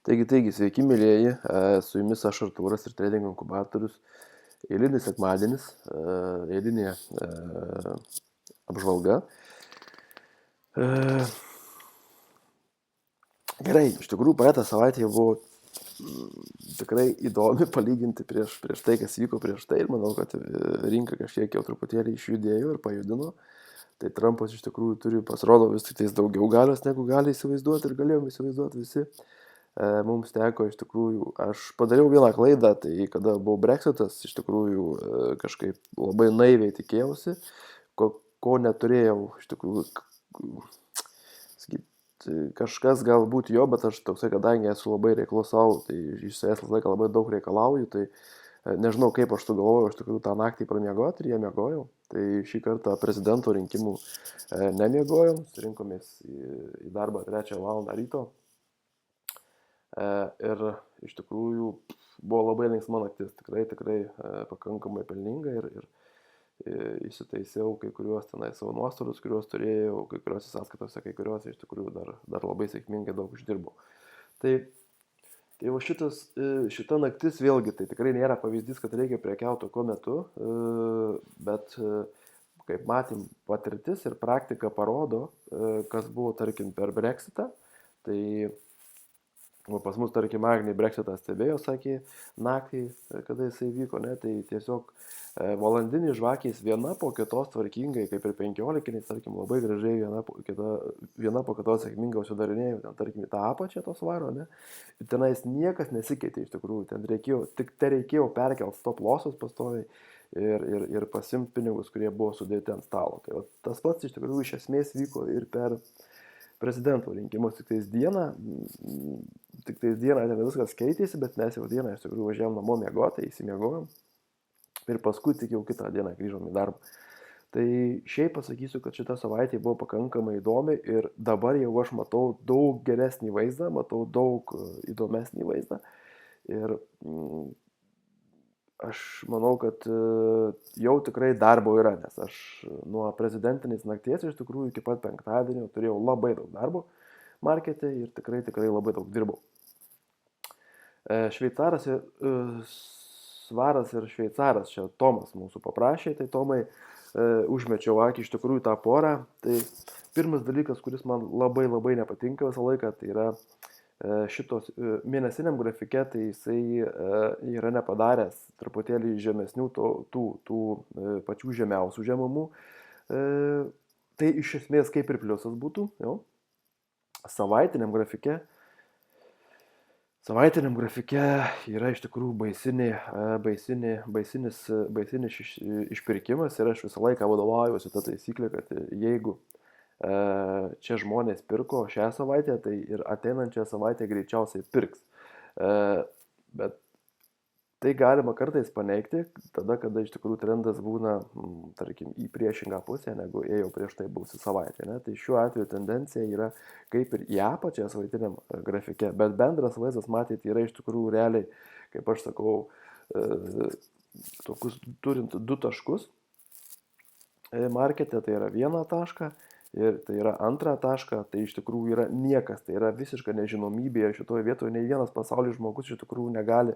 Taigi, sveiki, mėlyjeji, su jumis aš Artūras ir Trading Inkubatorius. Eilinis sekmadienis, eilinė apžvalga. Gerai, iš tikrųjų, praeitą savaitę jau buvo tikrai įdomi palyginti prieš tai, kas vyko prieš tai. Ir manau, kad rinka kažkiek jau truputėlį išjudėjo ir pajudino. Tai Trumpas iš tikrųjų turi, pasirodo, vis tik tais daugiau galios, negu gali įsivaizduoti ir galėjome įsivaizduoti visi. Mums teko iš tikrųjų, aš padariau vieną klaidą, tai kada buvo Brexitas, iš tikrųjų kažkaip labai naiviai tikėjausi, ko neturėjau, iš tikrųjų, sakyt, kažkas galbūt jo, bet aš toksai, kadangi esu labai reiklus savo, tai iš savęs laiką labai daug reikalauju, tai nežinau, kaip aš sugalvojau, iš tikrųjų tą naktį pramiegoti ir jie miegojau. Tai šį kartą prezidento rinkimų nemiegojom, surinkomės į darbą 3 valandą ryto. Ir iš tikrųjų buvo labai linksma naktis, tikrai pakankamai pelninga ir įsitaisiau kai kuriuos tenai savo nuostolius, kuriuos turėjau, kai kuriuose sąskaitose, kai kuriuose iš tikrųjų dar labai sėkmingai daug uždirbau. Tai va šita naktis vėlgi, tai tikrai nėra pavyzdys, kad reikia prekiauti tokiu metu, bet kaip matėm, patirtis ir praktika parodo, kas buvo, tarkim, per Brexitą. Tai pas mus, tarkim, Agnė Brexitas stebėjo, sakė, naktį, kada jisai vyko, ne, tai tiesiog valandinį žvakės viena po kitos tvarkingai, kaip ir 15, tarkim, labai gražiai viena po kitos sėkmingai užsidarinėjo, ten, tarkim, į tą apačią to svaro, ne, ir tenais niekas nesikeitė iš tikrųjų, ten reikėjo perkelti stop lossus pastoviai ir pasimti pinigus, kurie buvo sudėti ant stalo. Tai tas pats iš tikrųjų iš esmės vyko ir per prezidento rinkimus, tik tais dieną ten viskas keitėsi, bet mes jau dieną iš tikrųjų važiavom namo miegoti, įsimiegojom ir paskui tik jau kitą dieną grįžom į darbą. Tai šiaip pasakysiu, kad šita savaitė buvo pakankamai įdomi ir dabar jau aš matau daug geresnį vaizdą, matau daug įdomesnį vaizdą ir aš manau, kad jau tikrai darbo yra, nes aš nuo prezidentinės nakties iš tikrųjų iki pat penktadienio turėjau labai daug darbo markete ir tikrai labai daug dirbau. Šveicaras svaras ir šveicaras, čia Tomas mūsų paprašė, tai Tomai užmečiau akį iš tikrųjų tą porą. Tai pirmas dalykas, kuris man labai nepatinka visą laiką, tai yra šitos mėnesiniam grafike, tai jisai yra nepadaręs truputėlį žemesnių tų pačių žemiausių žemumų. Tai iš esmės kaip ir pliusas būtų, jau. Savaitiniam grafike yra iš tikrųjų baisinis išpirkimas ir aš visą laiką vadovaujuosi tą taisyklę, kad jeigu čia žmonės pirko šią savaitę, tai ir ateinančią savaitę greičiausiai pirks. Bet tai galima kartais paneigti, tada, kada iš tikrųjų trendas būna, tarkim, į priešingą pusę, negu ėjo prieš tai buvusi savaitė. Ne? Tai šiuo atveju tendencija yra kaip ir į apačią savaitiniam grafike, bet bendras vaizdas, matyti, yra iš tikrųjų realiai, kaip aš sakau, tokius turint 2 taškus markete, tai yra 1 tašką. Ir tai yra 2 tašką, tai iš tikrųjų yra niekas, tai yra visiška nežinomybė ir šitoje vietoje nei vienas pasaulio žmogus iš tikrųjų negali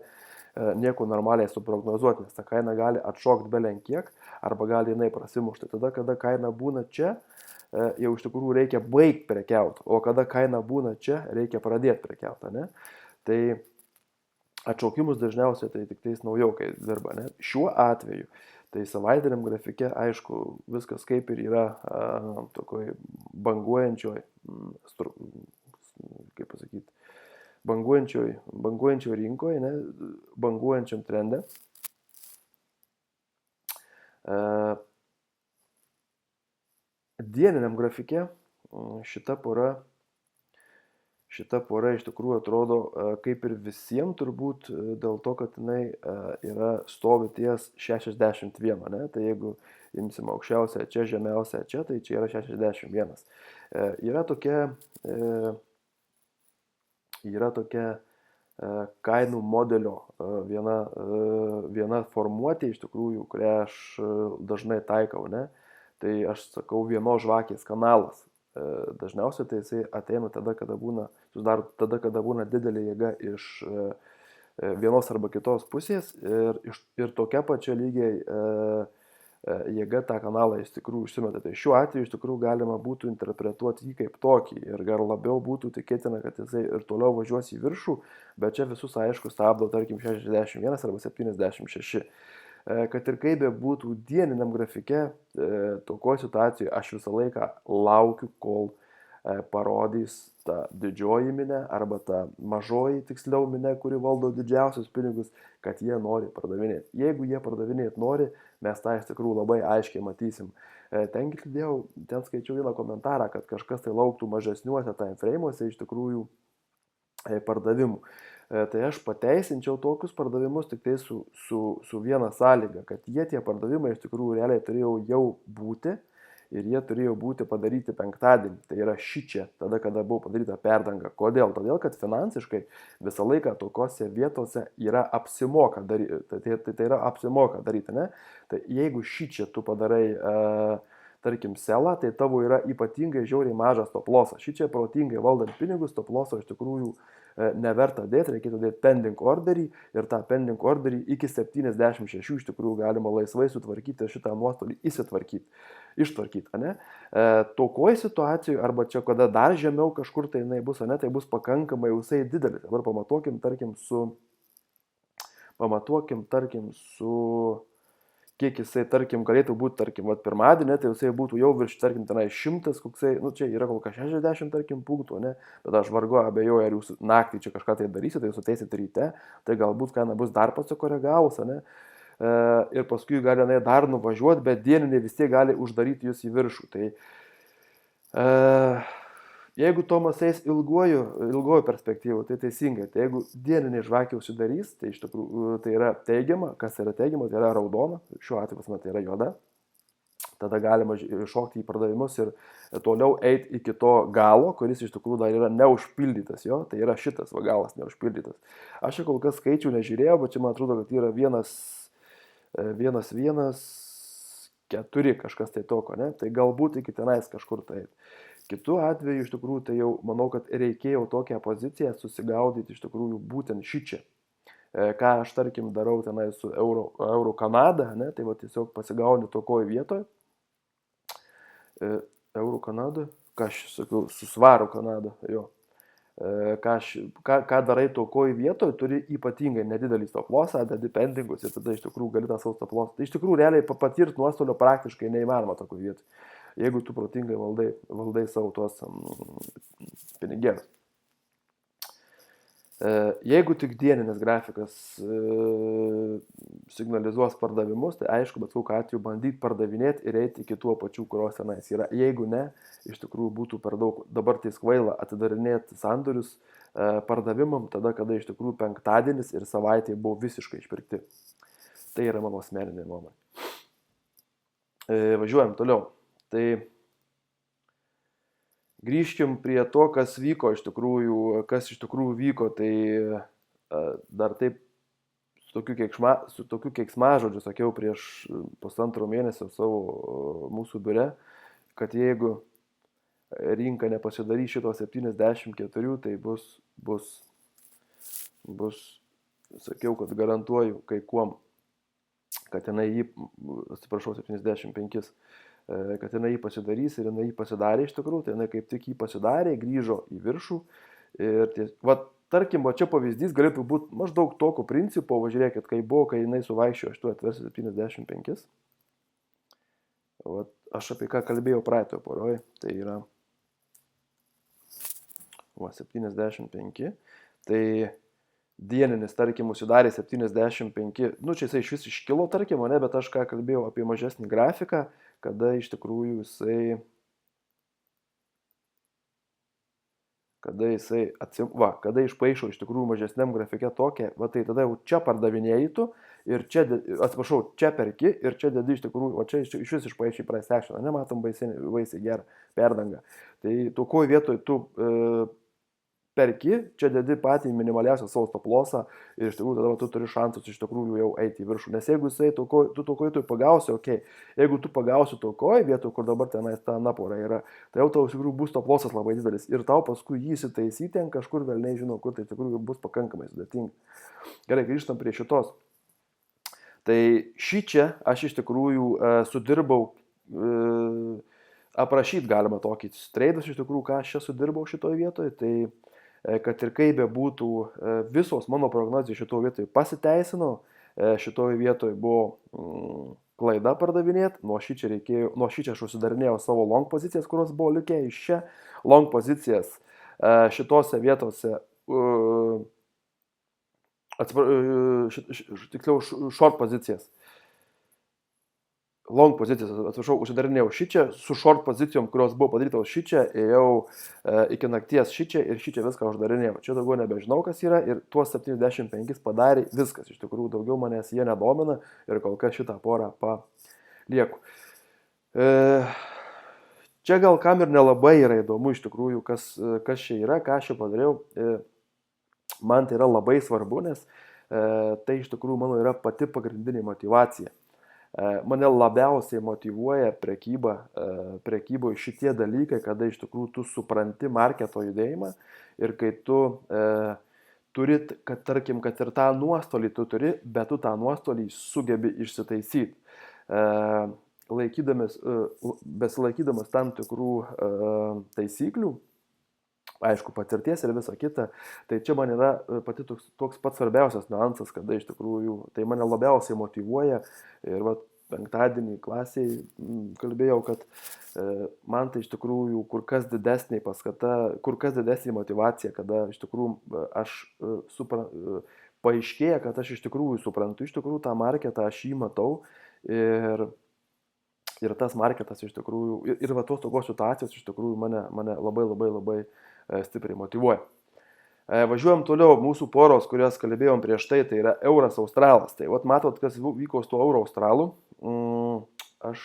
nieko normaliai suprognozuoti, nes ta kaina gali atšokti belenkiek arba gali jinai prasimušti. Tada, kada kaina būna čia, jau iš tikrųjų reikia baigti prekiauti, o kada kaina būna čia, reikia pradėti prekiauti, ne? Tai atšaukimus dažniausiai tai tik tais naujokai dirba, ne? Šiuo atveju tai savaitiniam grafike, aišku, viskas kaip ir yra tokoj banguojančioj, kaip pasakyti, banguojančioj rinkoje, ne, banguojančiam trende. Dieniniam grafike šita pora iš tikrųjų atrodo kaip ir visiems turbūt dėl to, kad jinai yra stovi ties 61, ne? Tai jeigu imsim aukščiausią čia, žemiausią čia, tai čia yra 61. Yra tokia kainų modelio viena formuotė iš tikrųjų, kurią aš dažnai taikau, ne? Tai aš sakau vienos žvakės kanalas. dažniausiai tai jisai ateina tada, kada būna, susidaro tada, kada būna didelė jėga iš vienos arba kitos pusės ir tokia pačia lygiai jėga tą kanalą iš tikrųjų užsimeta. Tai šiuo atveju iš tikrųjų galima būtų interpretuoti jį kaip tokį ir gal labiau būtų tikėtina, kad jisai ir toliau važiuos į viršų, bet čia visus aišku stabdo, tarkim, 61 arba 76. Kad ir kaip be būtų dieniniam grafike, tokio situacijoje aš visą laiką laukiu, kol parodys ta didžioji minė arba ta mažoji tiksliau minė, kuri valdo didžiausius pinigus, kad jie nori pardavinėti. Jeigu jie pardavinėti nori, mes tą iš tikrųjų labai aiškiai matysim. Ten girdėjau, ten skaičiau vieną komentarą, kad kažkas tai lauktų mažesniuose time frame'uose iš tikrųjų pardavimų. Tai aš pateisinčiau tokius pardavimus tik tai su viena sąlyga, kad jie tie pardavimai iš tikrųjų realiai turėjo jau būti ir jie turėjo būti padaryti penktadienį. Tai yra šičia, tada, kada buvo padaryta perdanga. Kodėl? Todėl, kad finansiškai visą laiką tokiose vietose yra apsimoka daryti. Tai yra apsimoka daryti, ne? Tai jeigu šičia tu padarai, tarkim, selą, tai tavo yra ypatingai žiauriai mažas stop lossas. Šičia protingai valdant pinigus, stop losso iš tikrųjų neverta dėti, reikėtų dėti pending orderį ir tą pending orderį iki 76 iš tikrųjų galima laisvai sutvarkyti šitą nuostolį, ištvarkyti, ne? Tokoj situacijoje arba čia, kada dar žemiau kažkur tai jinai bus, ne, tai bus pakankamai jausai didelis. Dabar pamatuokim, tarkim, kiek jisai, tarkim, galėtų būti, tarkim, pirmadienį, tai jisai būtų jau virš, tarkim, tenai 100, koksai, čia yra kol kas 60, tarkim, punktų, ne, bet aš vargu abejoju, ar jūs naktį čia kažką tai darysite, tai jūs ateisit ryte, tai galbūt kaina bus dar pasikoregavus, ne, ir paskui gali dar nuvažiuoti, bet dieniniai vis tiek gali uždaryti jūs į viršų. Tai jeigu Tomas eis ilgojo perspektyvų, tai teisingai. Tai jeigu dieniniai žvakiai užsidarys, tai iš tikrųjų tai yra teigiama. Kas yra teigiama, tai yra raudona. Šiuo atveju tai yra juoda. Tada galima šokti į pardavimus ir toliau eiti iki to galo, kuris iš tikrųjų dar yra neužpildytas. Jo? Tai yra šitas galas neužpildytas. Aš čia kol kas skaičių nežiūrėjau, bet čia man atrodo, kad yra 1,4 kažkas tai toko. Ne? Tai galbūt iki tenais kažkur tai. Kitu atveju iš tikrųjų tai jau manau, kad reikėjo tokią poziciją susigaudyti iš tikrųjų būtent šičia. Ką aš tarkim darau tenai su Euro Kanada, ne, tai va tiesiog pasigauni tokoj vietoj. Euro Kanada, ką aš sakiau, su svaru Kanada, jo. Ką darai tokoj vietoj, turi ypatingai nedidelį stop lossą, dedi pendingus ir tada iš tikrųjų gali tą savo stop lossą. Tai iš tikrųjų realiai patirti nuostolio praktiškai neįmanoma tokoj vietoj. Jeigu tu protingai valdai savo tuos pinigėlius. Jeigu tik dieninis grafikas signalizuos pardavimus, tai aišku, bet kokiu atveju bandyti pardavinėti ir eiti iki tuo pačių, kurios tenais yra. Jeigu ne, iš tikrųjų būtų per daug dabar tai kvaila atidarinėti sandorius pardavimam, tada, kada iš tikrųjų penktadienis ir savaitė buvo visiškai išpirkti. Tai yra mano asmeninė nuomonė. Važiuojam toliau. Tai grįžkim prie to, kas iš tikrųjų vyko, tai dar taip su tokiu keiksmažodžiu sakiau prieš pusantro mėnesio mūsų biure, kad jeigu rinka nepasidarys šito 74, tai bus, sakiau, kad garantuoju kai kuom, kad jinai 75, kad jinai jį pasidarys ir jinai jį pasidarė iš tikrųjų, tai jinai kaip tik jį pasidarė, grįžo į viršų ir tarkim, čia pavyzdys galėtų būti maždaug tokio principo, važiuokit, kai jinai suvaikščiojo 8,75. Aš apie ką kalbėjau praeitoje poroje, tai yra 75, tai dieninis, tarkim, užsidarė 75, čia jisai iš vis iškilo, tarkim, ne, bet aš ką kalbėjau apie mažesnį grafiką, kada iš tikrųjų kada išpaišo iš tikrųjų mažesniam grafike tokia, tai tada jau čia pardavinėjai tu ir čia, čia perki ir čia dedi iš tikrųjų, čia iš vis išpaišai price action, nematom baisiai gerą perdangą. Tai tokoj vietoj tu perki, čia dedi patį minimaliausią savo stop lossą ir iš tikrųjų tada tu turi šansus iš tikrųjų jau eiti į viršų. Nes jeigu tu tokoj tu pagausi, okei, jeigu tu pagausi tokoj vietoj, kur dabar tenais ta napora yra, tai jau tau iš tikrųjų bus stop lossas labai didelis ir tau paskui jį įsitaisyti ant kažkur vėl nežinau, kur tai iš tikrųjų bus pakankamai sudėtinga. Gerai, grįžtam prie šitos. Tai šičia aš iš tikrųjų sudirbau, aprašyti galima tokį treidas iš tikrųjų, ką aš čia sudirbau šitoje vietoje, tai kad ir kaip bebūtų, visos mano prognozijos šitoje vietoje pasiteisino, šitoje vietoje buvo klaida pardavinėti, nuo šičia aš užsidarinėjau savo long pozicijas, kurios buvo likę iš čia, long pozicijas šitose vietose, tiksliau short pozicijas. Long pozicijas, atsiprašau, užsidarinėjau šičia, su short pozicijom, kurios buvo padarytos šičia, ėjau iki nakties šičia ir šičia viską uždarinėjau. Čia daugiau nebežinau, kas yra ir tuos 75 padarė viskas. Iš tikrųjų, daugiau manęs jie nedomina ir kol kas šitą porą palieku. Čia gal kam ir nelabai yra įdomu iš tikrųjų, kas čia yra, ką aš čia padariau. Man tai yra labai svarbu, nes tai iš tikrųjų mano yra pati pagrindinė motyvacija. Mane labiausiai motyvuoja prekyboje šitie dalykai, kada iš tikrųjų tu supranti marketo judėjimą ir kai tu turi, kad tarkim, kad ir tą nuostolį tu turi, bet tu tą nuostolį sugebi išsitaisyti. Besilaikydamas tam tikrų taisyklių, aišku, patirties ir visa kita, tai čia man yra pati toks pats svarbiausias niuansas, kada iš tikrųjų tai mane labiausiai motyvuoja ir va, penktadienį klasiai kalbėjau, kad man tai iš tikrųjų kur kas didesnė paskata, kur kas didesnė motyvacija, kada iš tikrųjų aš paaiškėja, kad aš iš tikrųjų suprantu, iš tikrųjų tą marketą aš jį matau ir tas marketas iš tikrųjų, ir va tos tokios situacijos iš tikrųjų mane labai stipriai motyvuoja. Važiuojam toliau, mūsų poros, kurias kalbėjom prieš tai yra euras australas. Tai vat matot, kas vyko su tuo euro australu. Aš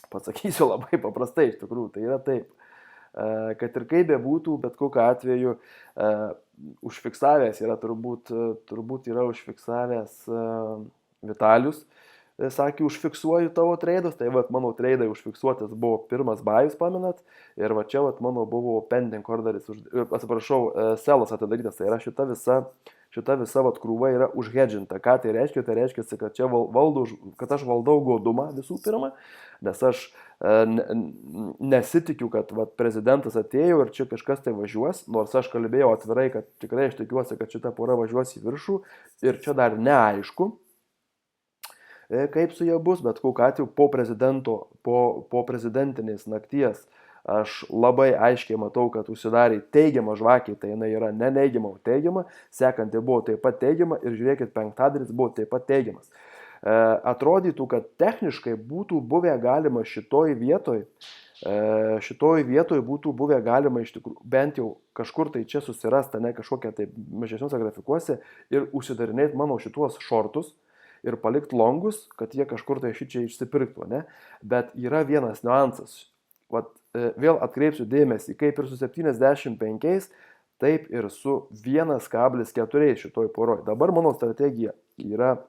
pasakysiu labai paprastai, iš tikrųjų, tai yra taip. Kad ir kaip bebūtų, bet kokiu atveju užfiksavęs yra, turbūt yra užfiksavęs Vitalius. Sakė, užfiksuoju tavo treidus, tai vat mano treidai užfiksuotas buvo pirmas bajus, pamenat, ir va čia vat mano buvo pending orderis, selas atidarytas, tai yra šita visa vat krūva yra užhedžinta. Ką tai reiškia? Tai reiškia, kad čia kad aš valdau godumą visų pirma, nes aš nesitikiu, kad vat prezidentas atėjo ir čia kažkas tai važiuos, nors aš kalbėjau atvirai, kad tikrai aš tikiuosi, kad šita pora važiuos į viršų ir čia dar neaišku, kaip su jie bus, bet kokiu atveju po prezidentinės nakties aš labai aiškiai matau, kad užsidarė teigiama žvakė, tai jinai yra ne neigiama, o teigiama, sekanti buvo taip pat teigiama ir žiūrėkit, penktadienis buvo taip pat teigiamas. Atrodytų, kad techniškai būtų buvę galima šitoj vietoj būtų buvę galima iš tikrųjų bent jau kažkur tai čia susirasti, ne kažkokia tai mažesniuose grafikuose ir užsidarinėti mano šituos šortus ir palikti longus, kad jie kažkur tai šičia išsipirktų, ne? Bet yra vienas niuansas. Vat, vėl atkreipsiu dėmesį, kaip ir su 75, taip ir su 1,4 šitoj poroj. Dabar mano strategija yra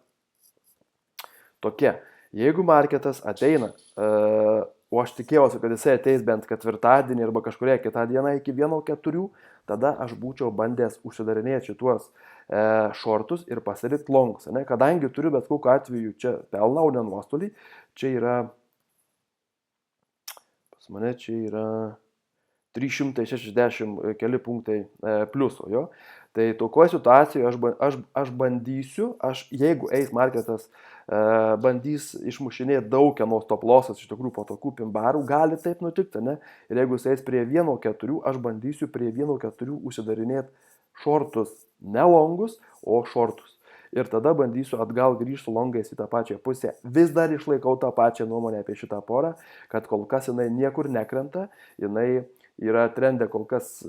tokia. Jeigu marketas ateina, o aš tikėjausi, kad jisai ateis bent ketvirtadienį arba kažkuria kitą dieną iki 1,4, tada aš būčiau bandęs užsidarinėti šituos šortus ir pasilikti longus. Ne? Kadangi turiu bet kokiu atveju čia pelną, o ne nuostolį, čia yra, pas mane čia yra 360 keli punktai pliuso, jo. Tai tokioje situacijoje aš bandysiu, jeigu eis marketas, bandys išmušinėti daug kieno stop lossas, iš tikrųjų po tokių pimbarų, gali taip nutikti, ne? Ir jeigu jis eis prie 1,4, aš bandysiu prie 1,4 užsidarinėti šortus, ne longus, o šortus. Ir tada bandysiu atgal grįžti su longais į tą pačią pusę. Vis dar išlaikau tą pačią nuomonę apie šitą porą, kad kol kas jinai niekur nekrenta, jinai yra trendė kol kas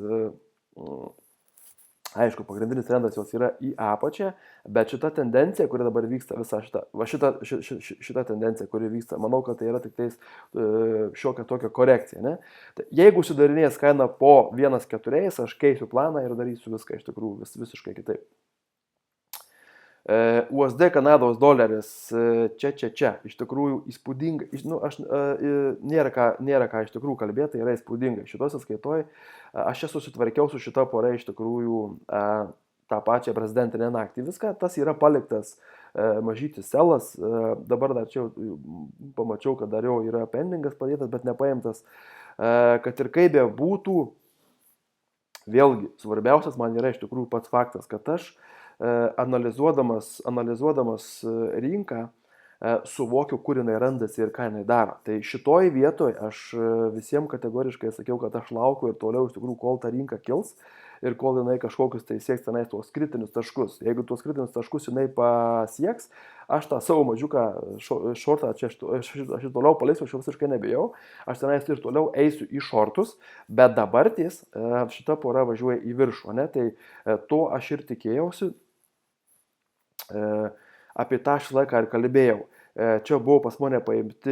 Aišku, pagrindinis trendas jos yra į apačią, bet šita tendencija, kuri dabar vyksta, šita tendencija, kuri vyksta, manau, kad tai yra tik tais šiokia tokia korekcija. Ne? Tai jeigu sudarinės kaina po 1,4, aš keisiu planą ir darysiu viską iš tikrųjų visiškai kitaip. USD Kanados doleris čia, iš tikrųjų įspūdinga, nėra ką iš tikrųjų kalbėti, tai yra įspūdinga. Šitoj sąskaitoj aš čia susitvarkiau su šita pora iš tikrųjų tą pačią prezidentinę naktį. Viską, tas yra paliktas mažytis selas, dabar dar čia pamačiau, kad dar jau yra pendingas padėtas, bet nepaimtas. Kad ir kaip be būtų, vėlgi, svarbiausias man yra iš tikrųjų pats faktas, kad aš analizuodamas rinką, suvokiu, kur jinai randasi ir ką jinai daro. Tai šitoj vietoj aš visiems kategoriškai sakiau, kad aš laukiu ir toliau iš tikrųjų, kol ta rinka kils ir kol jinai kažkokius tai sieks tenais tuos kritinius taškus. Jeigu tuos kritinius taškus jinai pasieks, aš tą savo mažiuką šortą, aš toliau paleisiu, aš jau visiškai nebijau, aš tenais ir toliau eisiu į šortus, bet dabartis šita pora važiuoja į viršų, ne? Tai to aš ir tikėjausi. Apie tą aš laiką ir kalbėjau. Čia buvo pas mane paimti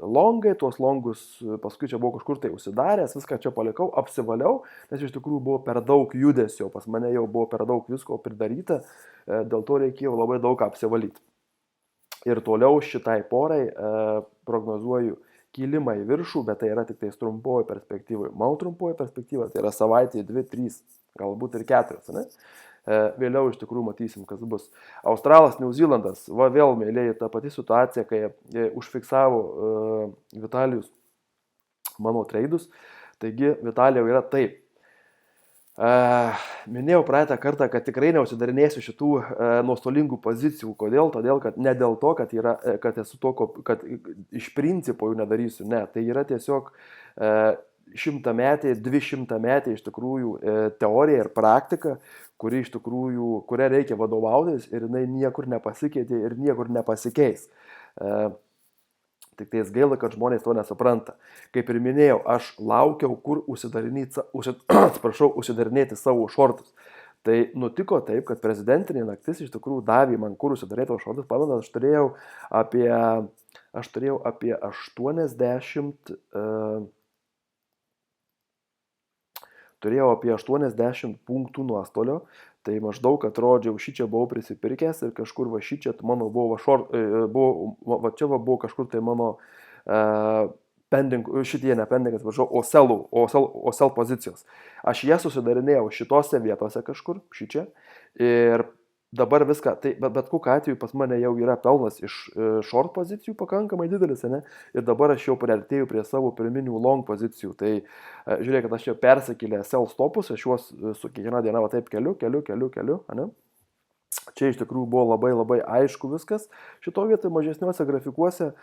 longai, tuos longus paskui čia buvo kažkur tai užsidaręs, viską čia palikau, apsivaliau, nes iš tikrųjų buvo per daug judesio, pas mane jau buvo per daug visko pridaryta, dėl to reikėjo labai daug apsivalyti. Ir toliau šitai porai prognozuoju kilimą į viršų, bet tai yra tik tais trumpoji perspektyva. Mano trumpoji perspektyva tai yra savaitė, 2, 3, galbūt ir 4, ne? Vėliau iš tikrųjų matysim, kas bus. Australas, Niuzilandas, va vėl mėlėjai ta pati situacija, kai užfiksavo Vitalijus mano treidus. Taigi Vitalijau yra taip. Minėjau praeitą kartą, kad tikrai neusidarinėsiu šitų nuostolingų pozicijų. Kodėl? Todėl, kad ne dėl to, kad esu to, kad iš principo jų nedarysiu. Ne, tai yra tiesiog 100-metė, 200-metė iš tikrųjų teorija ir praktika, kuria reikia vadovautis ir jinai niekur nepasikeitė ir niekur nepasikeis. Tik tais gaila, kad žmonės to nesupranta. Kaip ir minėjau, aš laukiau, kur užsidarinėti savo šortus. Tai nutiko taip, kad prezidentinė naktis iš tikrųjų davė man, kur užsidarinėti savo šortus. Pamenat, aš turėjau apie 80 punktų nuostolio, tai maždaug atrodžiau, šičia buvau prisipirkęs ir kažkur va šičia mano buvo kažkur tai mano OSL pozicijos. Aš jas susidarinėjau šitose vietose kažkur, šičia, ir dabar viską, tai bet kokiu atveju pas mane jau yra pelnas iš short pozicijų pakankamai didelis, ne? Ir dabar aš jau priartėjau prie savo pirminių long pozicijų. Tai žiūrėkit, aš jau persikėlė sell stopus, aš juos su kiekviena diena va taip keliu, ne? Čia iš tikrųjų buvo labai labai aišku viskas. Šito vietoje mažesniuose grafikuose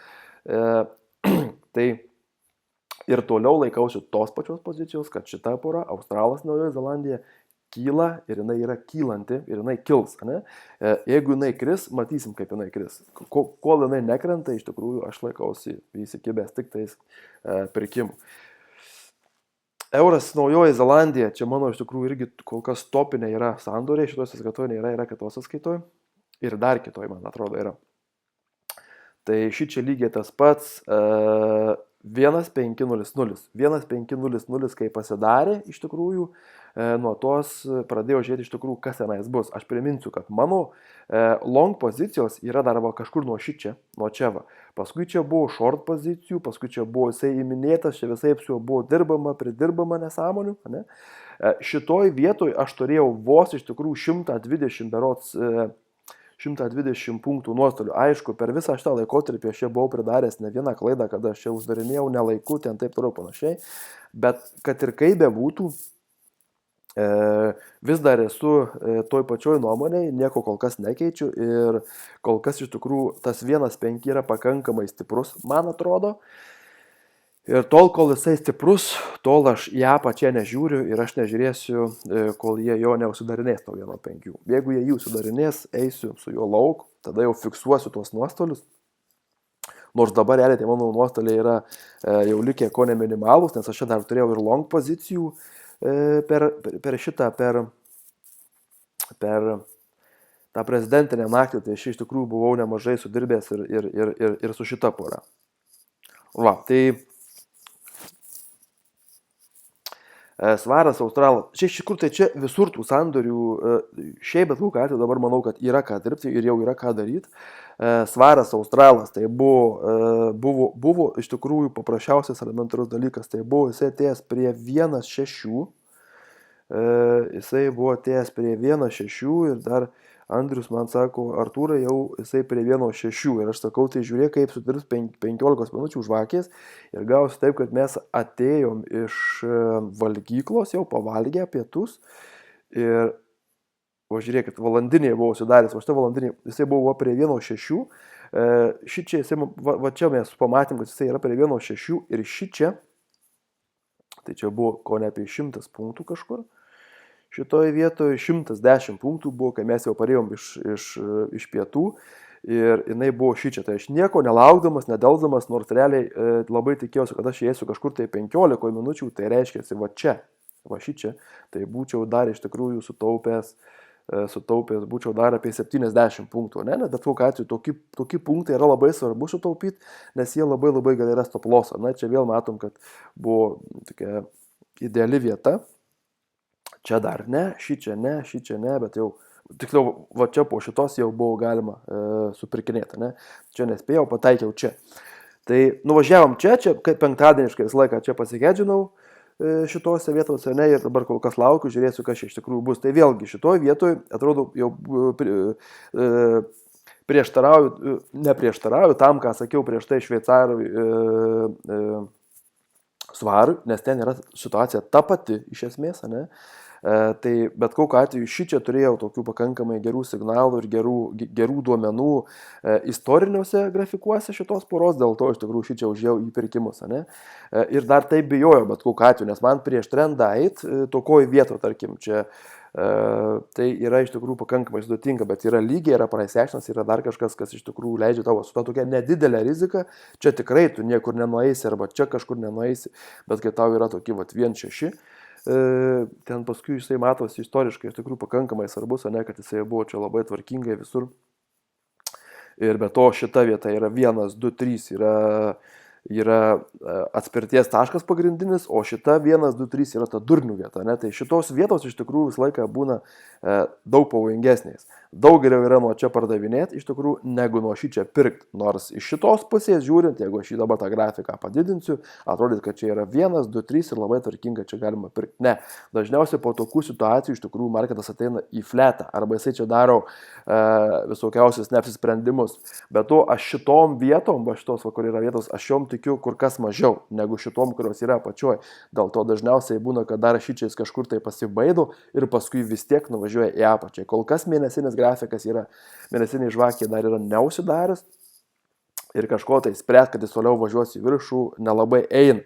tai ir toliau laikausi tos pačios pozicijos, kad šita pora, Australas, Naujoji Zelandija, kyla ir jinai yra kylanti ir jinai kils. Ne? Jeigu jinai kris, matysim, kaip jinai kris. Kol jinai nekrenta, iš tikrųjų aš laikausi įsikibęs tik tais pirkimų. Euras, Naujoji Zelandija, čia mano iš tikrųjų irgi kol kas topinė yra sandoriai, šitoj sąskaitoj yra kitos sąskaitoj ir dar kitoj, man atrodo, yra. Tai šičia lygiai tas pats 1,500. 1,500, kai pasidarė iš tikrųjų, nuo tos pradėjau žiūrėti iš tikrųjų, kas tenais bus. Aš priminsiu, kad mano long pozicijos yra dar kažkur nuo šičia, nuo čia va. Paskui čia buvo short pozicijų, paskui čia buvo jisai įminėtas, čia visai su juo buvo pridirbama nesąmonių. Ne? Šitoj vietoj aš turėjau vos iš tikrųjų 120 punktų nuostolių. Aišku, per visą šitą laikotarpį aš čia buvau pridaręs ne vieną klaidą, kada aš čia uždarinėjau nelaiku, ten taip toliau panašiai. Bet kad ir kaip bebūtų, vis dar esu toj pačioj nuomonėj, nieko kol kas nekeičiu ir kol kas iš tikrųjų tas 1,5 yra pakankamai stiprus, man atrodo. Ir tol, kol jisai stiprus, tol aš į apačią nežiūriu ir aš nežiūrėsiu, kol jie jo neužsidarinės to 1,5. Jeigu jie jų sudarinės, eisiu su juo lauk, tada jau fiksuosiu tuos nuostolius. Nors dabar realiai mano nuostoliai yra jau likę ko ne minimalus, nes aš čia dar turėjau ir long pozicijų per per tą prezidentinę naktį, tai aš iš tikrųjų buvau nemažai sudirbęs ir su šita pora. Va, tai svaras australas. Čia iš tikrųjų, tai čia visur tų sandorių, šiaip bet kokiu atveju dabar manau, kad yra ką dirbti ir jau yra ką daryti. Svaras australas, tai buvo iš tikrųjų paprasčiausias elementarus dalykas, tai buvo jisai atėjęs prie 1,6, jisai buvo atėjęs prie 1,6 ir dar Andrius man sako, Artūrai jau jisai prie 1,6 ir aš sakau, tai žiūrėk, kaip sudirbs 15 minučių žvakės ir gausi taip, kad mes atėjom iš valgyklos, jau pavalgę pietus ir o žiūrėkit, valandinėje buvau sudaręs, o šitą valandinėje jisai buvo prie 1,6, šičia jisai, va čia mes pamatėm, kad jisai yra prie 1,6 ir šičia, tai čia buvo ko ne apie 100 punktų kažkur, šitoje vietoje 110 punktų buvo, kai mes jau parėjom iš pietų ir jinai buvo šičia, tai aš nieko nelaukdamas, nedelsdamas, nors realiai labai tikėjausi, kad aš įėsiu kažkur tai 15 minučių, tai reiškia, va čia, va šičia, tai būčiau dar iš tikrųjų sutaupęs būčiau dar apie 70 punktų, ne? Bet kokiu atveju tokie punktai yra labai svarbu sutaupyti, nes jie labai gali rasti stop lossą. Na, čia vėl matom, kad buvo tokia ideali vieta. Čia dar ne, šičia ne, bet jau, tiksliau, va čia po šitos jau buvo galima supirkinėti, ne? Čia nespėjau, pataikiau čia. Tai nuvažiavom čia kaip penktadieniškai visą laiką čia pasigedžinau šitose vietose, ne, ir dabar kol kas laukiu, žiūrėsiu, kas čia iš tikrųjų bus. Tai vėlgi šitoje vietoje, atrodo, jau neprieštarauju tam, ką sakiau prieš tai šveicarui svarui, nes ten yra situacija ta pati iš esmės, ne. Tai bet kokiu atveju šičia turėjau tokių pakankamai gerų signalų ir gerų duomenų istoriniuose grafikuose šitos poros, dėl to iš tikrųjų šičia užėjau į pirkimus, ne? Ir dar taip bijojau bet kokiu atveju, nes man prieš trendą eit, tokoj vietoje, tarkim, čia tai yra iš tikrųjų pakankamai sudėtinga, bet yra lygiai, yra price actionas, yra dar kažkas, kas iš tikrųjų leidžia tavo su to tokia nedidelė rizika, čia tikrai tu niekur nenueisi arba čia kažkur nenueisi, bet kai tau yra tokie 1,6, ten paskui jisai matosi istoriškai iš tikrųjų pakankamai svarbus, ne, kad jisai buvo čia labai tvarkingai visur. Ir be to šita vieta yra 1, 2, 3, yra atspirties taškas pagrindinis, o šita 1, 2, 3 yra ta durnių vieta, ne, tai šitos vietos iš tikrųjų visą laiką būna daug pavojingesnės. Daug geriau yra nuo čia pardavinėti iš tikrųjų, negu nuo šį čia pirkti. Nors iš šitos pusės žiūrint, jeigu aš dabar tą grafiką padidinsiu, atrodys, kad čia yra 1, 2, 3 ir labai tvarkinga čia galima pirkti. Ne, dažniausiai po tokių situacijų iš tikrųjų marketas ateina į fletą, arba jisai čia daro visokiausius neapsisprendimus. Bet to aš šitom vietom, va šitos, kur yra vietos, aš jom tikiu kur kas mažiau negu šitom, kurios yra apačioj. Dėl to dažniausiai būna, kad dar šičiais kažkur tai pasibaido ir paskui vis tiek nuvažiuoja į apačią. Kol kas mėnesinis grafikas yra, mėnesiniai žvakė dar yra neužsidaręs ir kažko tai spręs, kad jis toliau važiuos į viršų, nelabai eina.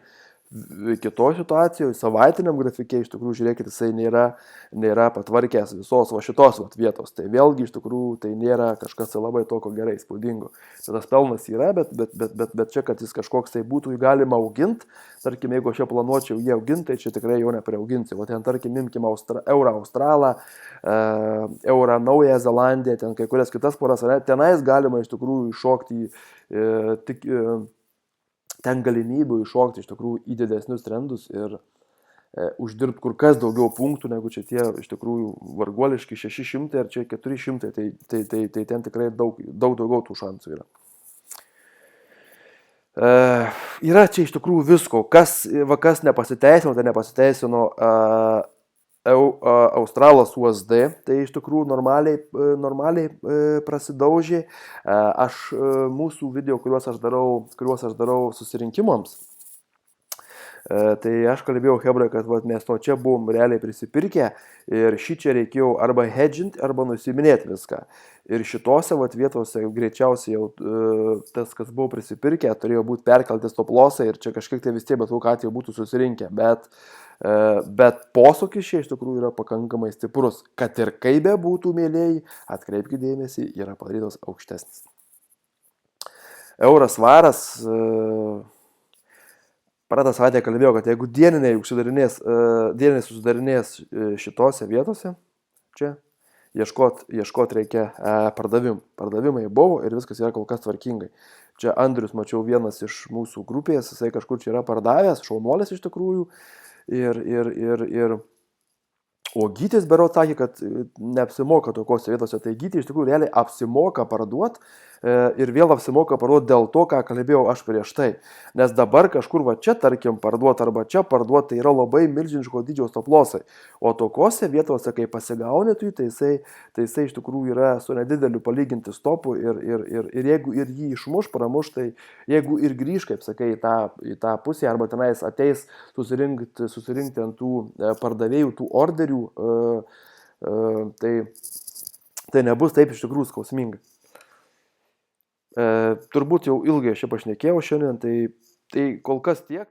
Kitoje situacijoje, savaitiniam grafikė, iš tikrųjų, žiūrėkit, jisai nėra patvarkęs visos va šitos vietos. Tai vėlgi, iš tikrųjų, tai nėra kažkas labai tokio gerai įspūdingo. Tas pelnas yra, bet čia, kad jis kažkoks tai būtų, jį galima auginti. Tarkim, jeigu aš jau planuočiau jį auginti, tai čia tikrai jau nepriauginsiu. O ten, tarkim, imkim eurą Australą, eurą Naująją Zelandiją, ten kai kurias kitas poras, tenais galima iš tikrųjų iššokti ten galimybių iššokti iš tikrųjų į didesnius trendus ir uždirbti kur kas daugiau punktų, negu čia tie iš tikrųjų varguoliški 600 ar čia 400, tai ten tikrai daug daugiau tų šansų yra. Yra čia iš tikrųjų visko, kas nepasiteisino, tai nepasiteisino Australas USD, tai iš tikrųjų normaliai prasidaužė. Aš mūsų video, kuriuos aš darau susirinkimams, tai aš kalbėjau hebrai, kad mes nuo čia buvom realiai prisipirkę ir šį čia reikėjo arba hedžinti, arba nusiminėti viską. Ir šitose vietose greičiausiai jau tas, kas buvo prisipirkę, turėjo būti perkelti stop lossai ir čia kažkiek tai vis tiek bet kokiu atveju būtų susirinkę. Bet posūkis čia iš tikrųjų yra pakankamai stiprus. Kad ir kaip be būtų, mėlėjai, atkreipkite dėmesį, yra padarytos aukštesnis. Euras svaras, praeitą savaitę kalbėjau, kad jeigu dieniniai susidarinės šitose vietose, čia, ieškot reikia pardavimų. Pardavimai buvo ir viskas yra kol kas tvarkingai. Čia Andrius, mačiau, vienas iš mūsų grupės, jisai kažkur čia yra pardavęs, šaunuolis iš tikrųjų. Ir o Gytis berods sakė, kad neapsimoka tokiose vietose. Tai Gytis iš tikrųjų realiai apsimoka parduoti ir vėl apsimoka parduoti dėl to, ką kalbėjau aš prieš tai. Nes dabar kažkur va čia, tarkim, parduoti arba čia parduoti, tai yra labai milžiniško dydžio stoplosai. O tokiose vietose, kai pasigauni, tai jisai iš tikrųjų yra su nedideliu palyginti stopu ir jeigu ir jį išmuš, pramuš, tai jeigu ir grįž, kaip sakai, į tą pusę arba tenais ateis susirinkti ant tų pardavėjų, tų orderių, tai nebus taip iš tikrųjų skausminga. Turbūt jau ilgai aš čia pašnekėjau šiandien, tai kol kas tiek.